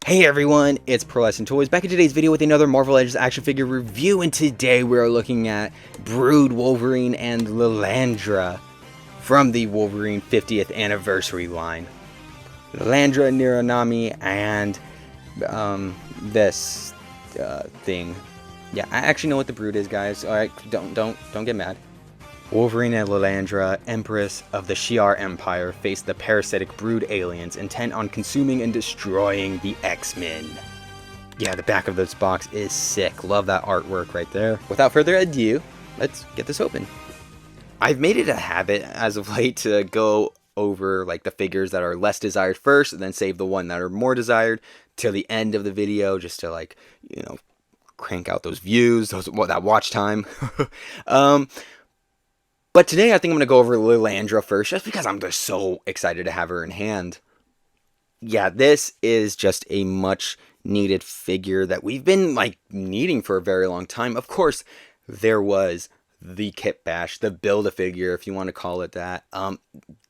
Hey everyone, it's Pearlescent Toys back in today's video with another Marvel Legends action figure review, and today we are looking at BROOD, Wolverine, and Lilandra from the Wolverine 50th anniversary line. Lilandra, Niranami, and this thing. Yeah, I actually know what the BROOD is, guys. Alright, don't get mad. Wolverine and Lilandra, Empress of the Shi'ar Empire, face the parasitic BROOD aliens intent on consuming and destroying the X-Men. Yeah, the back of this box is sick. Love that artwork right there. Without further ado, let's get this open. I've made it a habit as of late to go over like the figures that are less desired first, and then save the one that are more desired till the end of the video, just to like, you know, crank out those views, that watch time. But today I think I'm going to go over Lilandra first, just because I'm just so excited to have her in hand. Yeah, this is just a much needed figure that we've been like needing for a very long time. Of course, there was the Kitbash, the Build-A-Figure, if you want to call it that.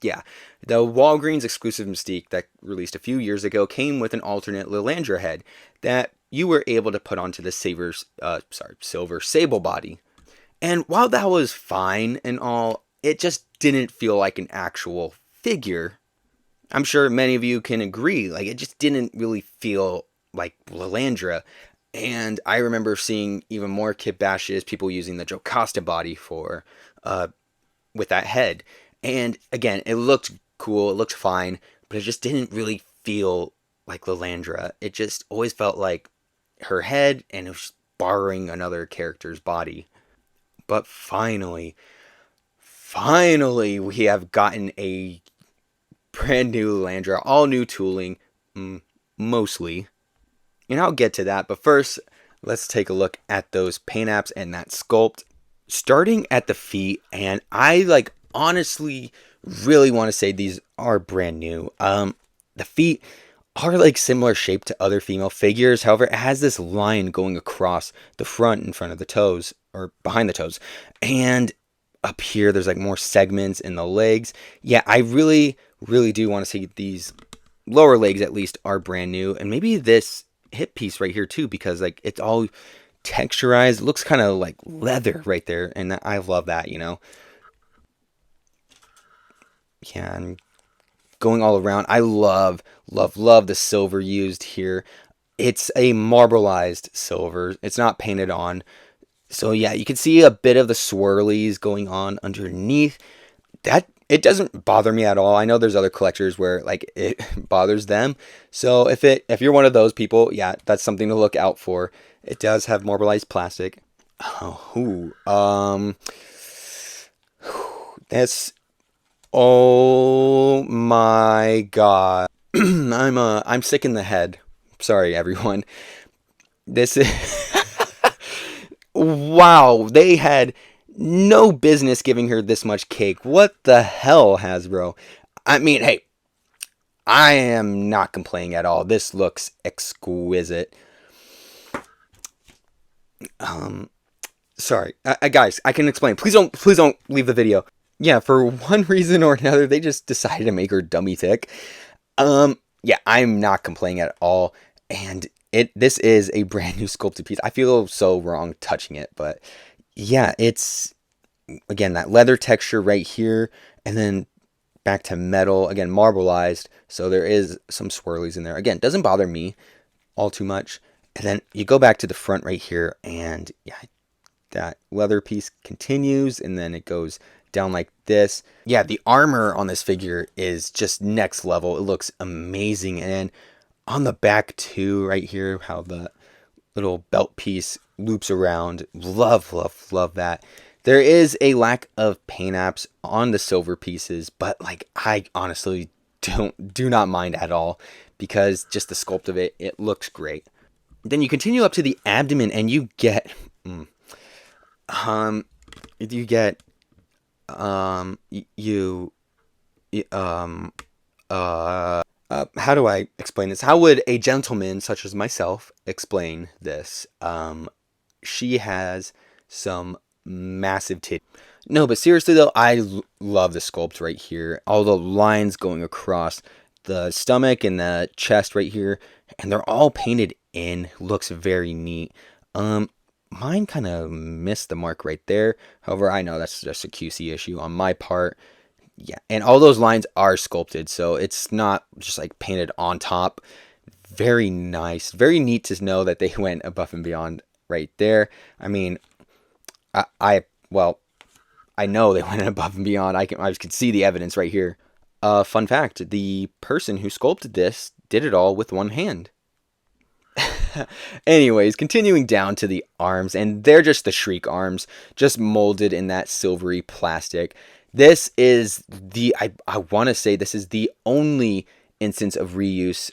Yeah, the Walgreens exclusive Mystique that released a few years ago came with an alternate Lilandra head that you were able to put onto the silver sable body. And while that was fine and all, it just didn't feel like an actual figure. I'm sure many of you can agree, like it just didn't really feel like Lilandra. And I remember seeing even more Kitbashes, people using the Jocasta body for, with that head. And again, it looked cool, it looked fine, but it just didn't really feel like Lilandra. It just always felt like her head, and it was borrowing another character's body. But finally, we have gotten a brand new Lilandra, all new tooling, mostly. And I'll get to that, but first, let's take a look at those paint apps and that sculpt. Starting at the feet, and I like honestly really want to say these are brand new. The feet are like similar shape to other female figures, however it has this line going across the front in front of the toes, or behind the toes, and up here there's like more segments in the legs. Yeah, I really do want to say these lower legs at least are brand new, and maybe this hip piece right here too, because like it's all texturized. It looks kind of like leather right there, and I love that, you know. Yeah, and going all around, I love the silver used here. It's a marbleized silver, it's not painted on. So yeah, you can see a bit of the swirlies going on underneath. That, it doesn't bother me at all. I know there's other collectors where like it bothers them. So if you're one of those people, yeah, that's something to look out for. It does have marbleized plastic. That's, oh my god. I'm sick in the head. Sorry everyone. This is wow, they had no business giving her this much cake. What the hell, Hasbro? I mean, hey, I am not complaining at all. This looks exquisite. Sorry, guys, I can explain. Please don't leave the video. Yeah, for one reason or another, they just decided to make her dummy thick. Yeah, I'm not complaining at all, and this is a brand new sculpted piece. I feel so wrong touching it, but yeah, it's again that leather texture right here, and then back to metal again, marbleized. So there is some swirlies in there. Again, doesn't bother me all too much. And then you go back to the front right here, and yeah, that leather piece continues, and then it goes down like this. Yeah, the armor on this figure is just next level. It looks amazing. And on the back too, right here, how the little belt piece loops around. Love that. There is a lack of paint apps on the silver pieces, but like I honestly do not mind at all, because just the sculpt of it looks great. Then you continue up to the abdomen, and you get how do I explain this? How would a gentleman such as myself explain this? She has some massive titties. No, but seriously though, I love the sculpt right here. All the lines going across the stomach and the chest right here. and they're all painted in. Looks very neat. Mine kind of missed the mark right there. However, I know that's just a QC issue on my part. Yeah, and all those lines are sculpted, so it's not just like painted on top. Very nice, very neat to know that they went above and beyond right there. I mean, well, I know they went above and beyond. I can see the evidence right here. Fun fact: the person who sculpted this did it all with one hand. Anyways, continuing down to the arms, and they're just the Shriek arms, just molded in that silvery plastic. This is I want to say this is the only instance of reuse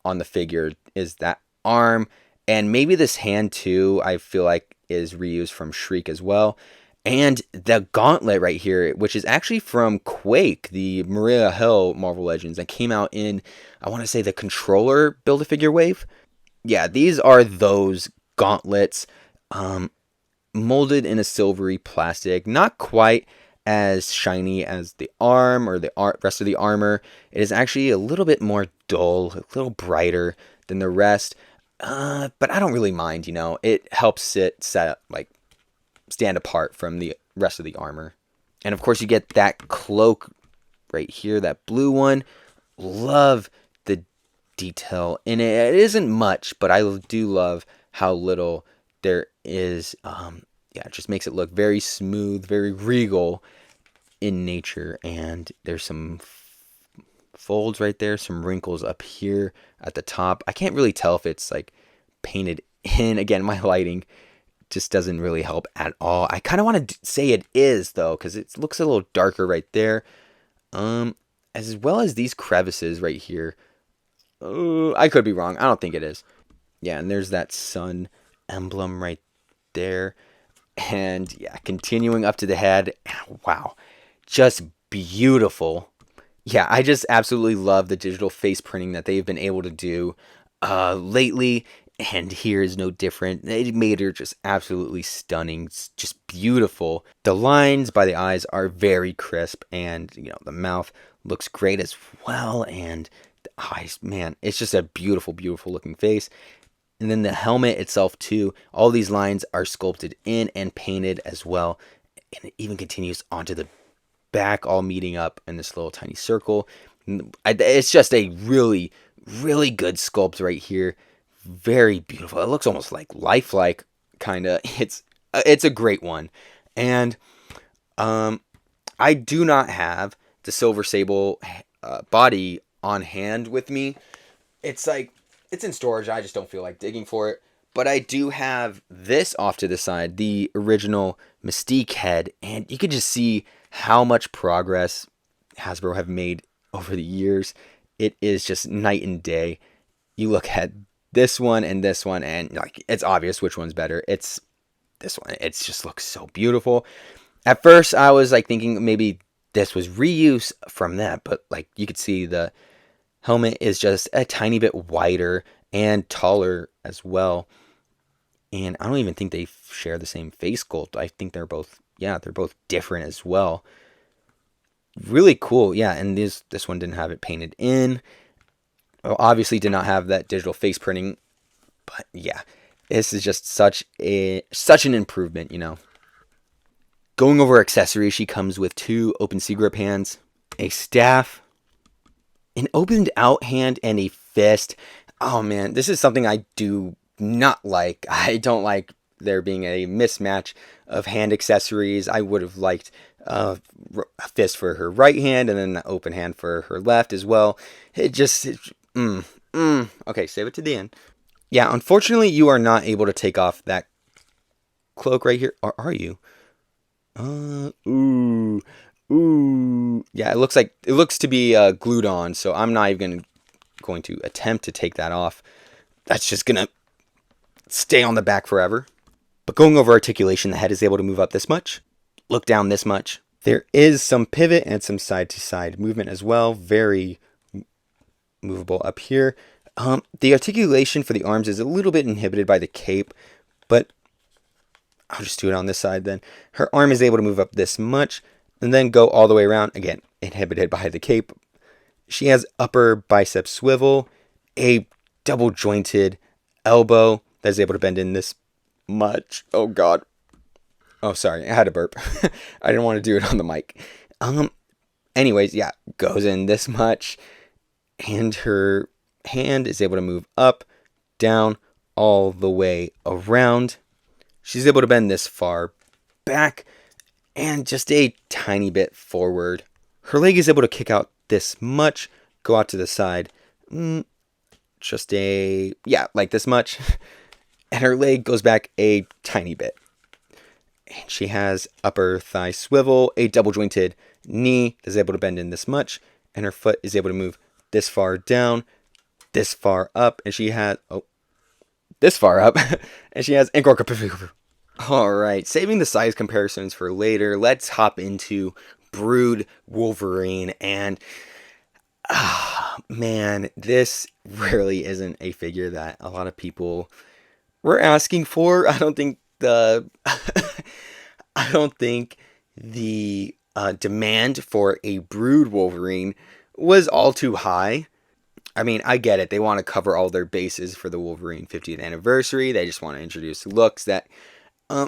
on the figure, is that arm, and maybe this hand too, I feel like is reused from Shriek as well. And the gauntlet right here, which is actually from Quake, the Maria Hill Marvel Legends that came out in, I want to say, the Controller Build-A-Figure wave. Yeah, these are those gauntlets, molded in a silvery plastic, not quite as shiny as the arm or the rest of the armor. It is actually a little bit more dull, a little brighter than the rest, but I don't really mind, it helps it stand apart from the rest of the armor. And of course you get that cloak right here, that blue one. Love the detail in it. It isn't much, but I do love how little there is. It just makes it look very smooth, very regal in nature. And there's some folds right there, some wrinkles up here at the top. I can't really tell if it's like painted in. Again, my lighting just doesn't really help at all. I kind of want to say it is though, because it looks a little darker right there. As well as these crevices right here. I could be wrong. I don't think it is. Yeah, and there's that sun emblem right there. And yeah, continuing up to the head. Wow, just beautiful. Yeah, I just absolutely love the digital face printing that they've been able to do lately. And here is no different. They made her just absolutely stunning. It's just beautiful. The lines by the eyes are very crisp, and the mouth looks great as well. And the eyes, man, it's just a beautiful, beautiful looking face. And then the helmet itself too. All these lines are sculpted in and painted as well. And it even continues onto the back, all meeting up in this little tiny circle. It's just a really, really good sculpt right here. Very beautiful. It looks almost like lifelike, kind of. It's a great one. And I do not have the Silver Sable body on hand with me. It's in storage. I just don't feel like digging for it. But I do have this off to the side, the original Mystique head, and you can just see how much progress Hasbro have made over the years. It is just night and day. You look at this one, and it's obvious which one's better. It's this one. It just looks so beautiful. At first, I was thinking maybe this was reuse from that, but you could see the helmet is just a tiny bit wider and taller as well. And I don't even think they share the same face sculpt. I think they're both different as well. Really cool, yeah. And this one didn't have it painted in. Obviously did not have that digital face printing, but yeah, this is just such an improvement, Going over accessories, she comes with 2 open sea grip hands, a staff, an opened out hand, and a fist. Oh man, this is something I do not like. I don't like there being a mismatch of hand accessories. I would have liked a fist for her right hand and then an open hand for her left as well. Okay, save it to the end. Yeah, unfortunately, you are not able to take off that cloak right here. Or are you? Yeah, it looks to be glued on, so I'm not even going to attempt to take that off. That's just gonna stay on the back forever. But going over articulation, the head is able to move up this much, look down this much. There is some pivot and some side-to-side movement as well. Very movable up here. The articulation for the arms is a little bit inhibited by the cape, but I'll just do it on this side then. Her arm is able to move up this much and then go all the way around. Again, inhibited by the cape. She has upper bicep swivel, a double jointed elbow that is able to bend in this much. Oh God. Oh, sorry, I had to burp. I didn't want to do it on the mic. Anyways, yeah, goes in this much, and her hand is able to move up, down, all the way around. She's able to bend this far back and just a tiny bit forward. Her leg is able to kick out this much, go out to the side, just like this much, and her leg goes back a tiny bit. And she has upper thigh swivel, a double jointed knee that's able to bend in this much, and her foot is able to move this far down, this far up, and she has this far up, and she has ankle. All right, saving the size comparisons for later. Let's hop into BROOD Wolverine, and man, this really isn't a figure that a lot of people were asking for. I don't think the demand for a BROOD Wolverine was all too high. I mean, I get it. They want to cover all their bases for the Wolverine 50th anniversary. They just want to introduce looks that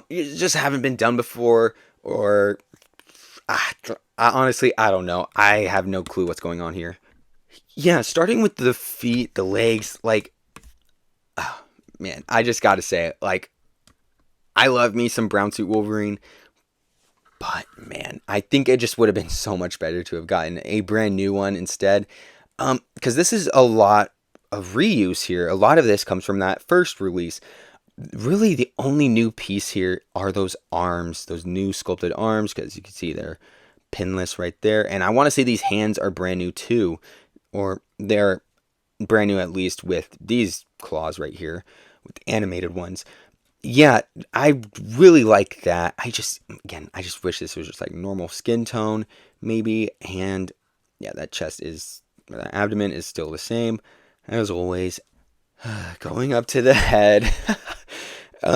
just haven't been done before, or honestly, I don't know. I have no clue what's going on here. Yeah, starting with the feet, the legs, like, man, I just gotta say, like, I love me some brown suit Wolverine, but man, I think it just would have been so much better to have gotten a brand new one instead. Because this is a lot of reuse here. A lot of this comes from that first release. Really, the only new piece here are those arms, those new sculpted arms, because you can see they're pinless right there. And I want to say these hands are brand new too, or they're brand new at least with these claws right here, with the animated ones. Yeah, I really like that. I just wish this was just like normal skin tone, maybe. And yeah, that abdomen is still the same, as always. Going up to the head.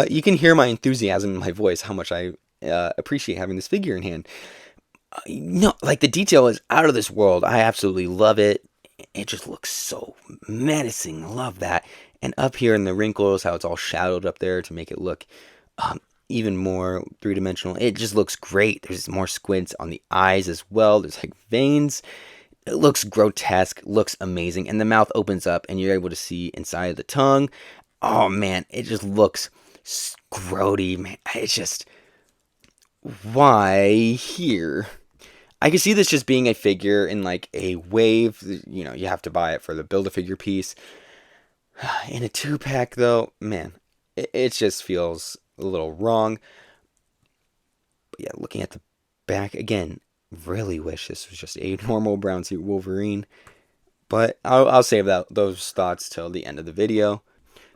You can hear my enthusiasm in my voice, how much I appreciate having this figure in hand. No, like, the detail is out of this world. I absolutely love it. It just looks so menacing. Love that. And up here in the wrinkles, how it's all shadowed up there to make it look even more three-dimensional. It just looks great. There's more squints on the eyes as well. There's like veins. It looks grotesque, looks amazing. And the mouth opens up and you're able to see inside of the tongue. Oh man, it just looks grody, man. It's just, why here? I can see this just being a figure in like a wave. You know, you have to buy it for the Build-A-Figure piece. In a 2-pack though, man, it just feels a little wrong. But yeah, looking at the back again, really wish this was just a normal brown suit Wolverine. But I'll save those thoughts till the end of the video.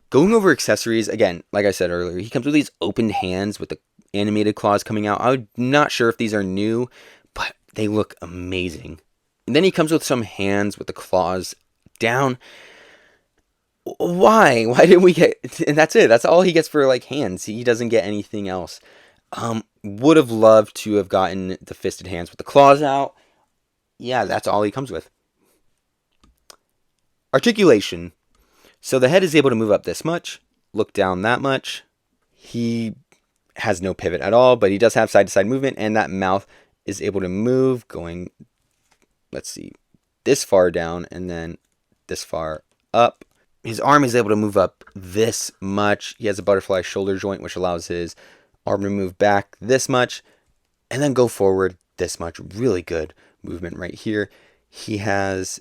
Going over accessories, again, like I said earlier, he comes with these open hands with the animated claws coming out. I'm not sure if these are new, but they look amazing. And then he comes with some hands with the claws down. Why did we get, and that's it, that's all he gets for like hands. He doesn't get anything else. Would have loved to have gotten the fisted hands with the claws out. Yeah, that's all he comes with. Articulation. So the head is able to move up this much, look down that much. He has no pivot at all, but he does have side to side movement, and that mouth is able to move going, let's see, this far down and then this far up. His arm is able to move up this much. He has a butterfly shoulder joint, which allows his arm to move back this much and then go forward this much. Really good movement right here. He has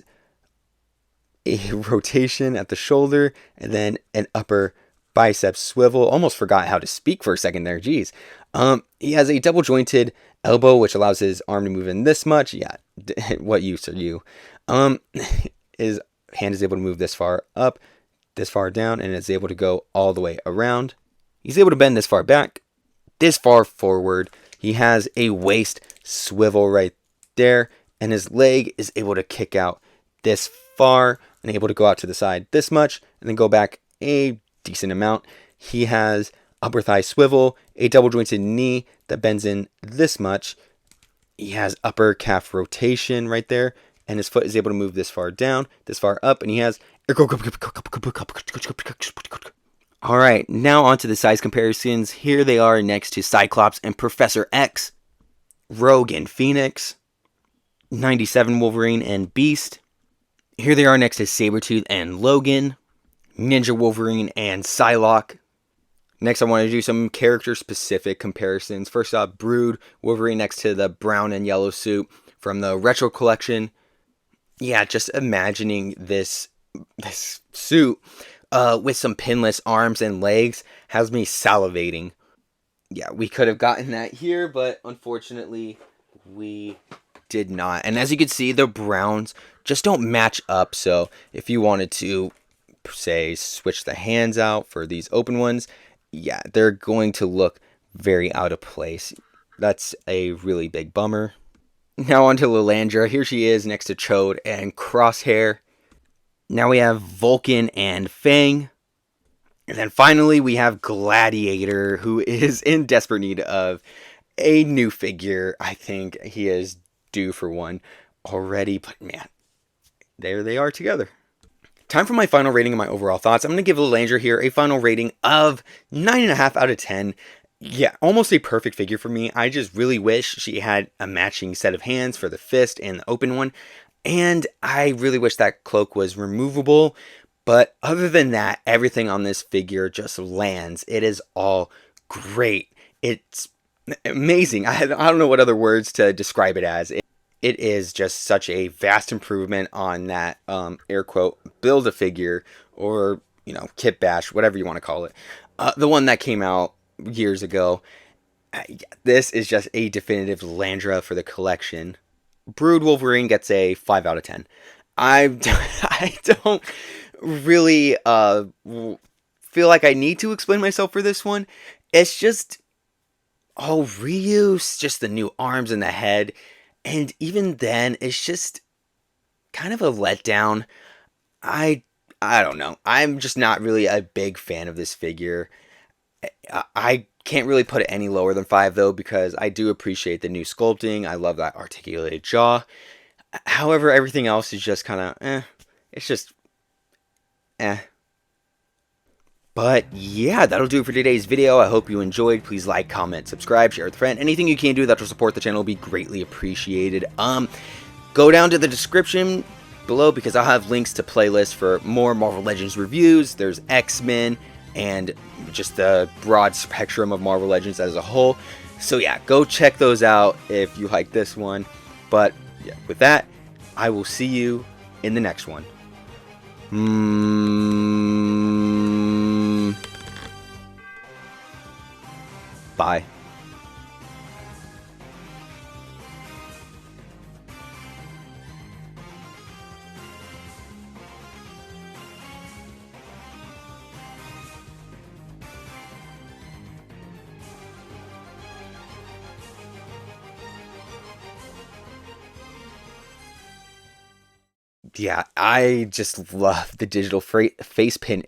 a rotation at the shoulder and then an upper bicep swivel. Almost forgot how to speak for a second there. Geez. He has a double jointed elbow, which allows his arm to move in this much. Yeah. What use are you? His hand is able to move this far up, this far down, and it's able to go all the way around. He's able to bend this far back, this far forward. He has a waist swivel right there, and his leg is able to kick out this far and able to go out to the side this much and then go back a decent amount. He has upper thigh swivel, a double jointed knee that bends in this much. He has upper calf rotation right there, and his foot is able to move this far down, this far up, and he has Alright, now on to the size comparisons. Here they are next to Cyclops and Professor X, Rogue and Phoenix, 97 Wolverine and Beast. Here they are next to Sabretooth and Logan, Ninja Wolverine and Psylocke. Next, I want to do some character-specific comparisons. First up, BROOD, Wolverine next to the brown and yellow suit from the Retro Collection. Yeah, just imagining this suit with some pinless arms and legs has me salivating. Yeah, we could have gotten that here, but unfortunately, we did not. And as you can see, the browns just don't match up. So if you wanted to, say, switch the hands out for these open ones, yeah, they're going to look very out of place. That's a really big bummer. Now on to Lilandra. Here she is next to Chode and Crosshair. Now we have Vulcan and Fang. And then finally we have Gladiator, who is in desperate need of a new figure. I think he is due for one already, but man, there they are together. Time for my final rating and my overall thoughts. I'm going to give Lilandra here a final rating of 9.5 out of 10. Yeah, almost a perfect figure for me. I just really wish she had a matching set of hands for the fist and the open one. And I really wish that cloak was removable. But other than that, everything on this figure just lands. It is all great. It's amazing. I don't know what other words to describe it as. It is just such a vast improvement on that, air quote, Build-A-Figure, or, you know, Kitbash, whatever you want to call it. The one that came out years ago. This is just a definitive Lilandra for the collection. BROOD Wolverine gets a 5 out of 10. I don't really feel like I need to explain myself for this one. It's just all reuse, just the new arms and the head. And even then, it's just kind of a letdown. I don't know. I'm just not really a big fan of this figure. I can't really put it any lower than 5, though, because I do appreciate the new sculpting. I love that articulated jaw. However, everything else is just kind of, It's just, But yeah, that'll do it for today's video. I hope you enjoyed. Please like, comment, subscribe, share with a friend. Anything you can do that will support the channel will be greatly appreciated. Go down to the description below because I'll have links to playlists for more Marvel Legends reviews. There's X-Men and just the broad spectrum of Marvel Legends as a whole. So yeah, go check those out if you like this one. But yeah, with that, I will see you in the next one. Bye. Yeah, I just love the digital face paint.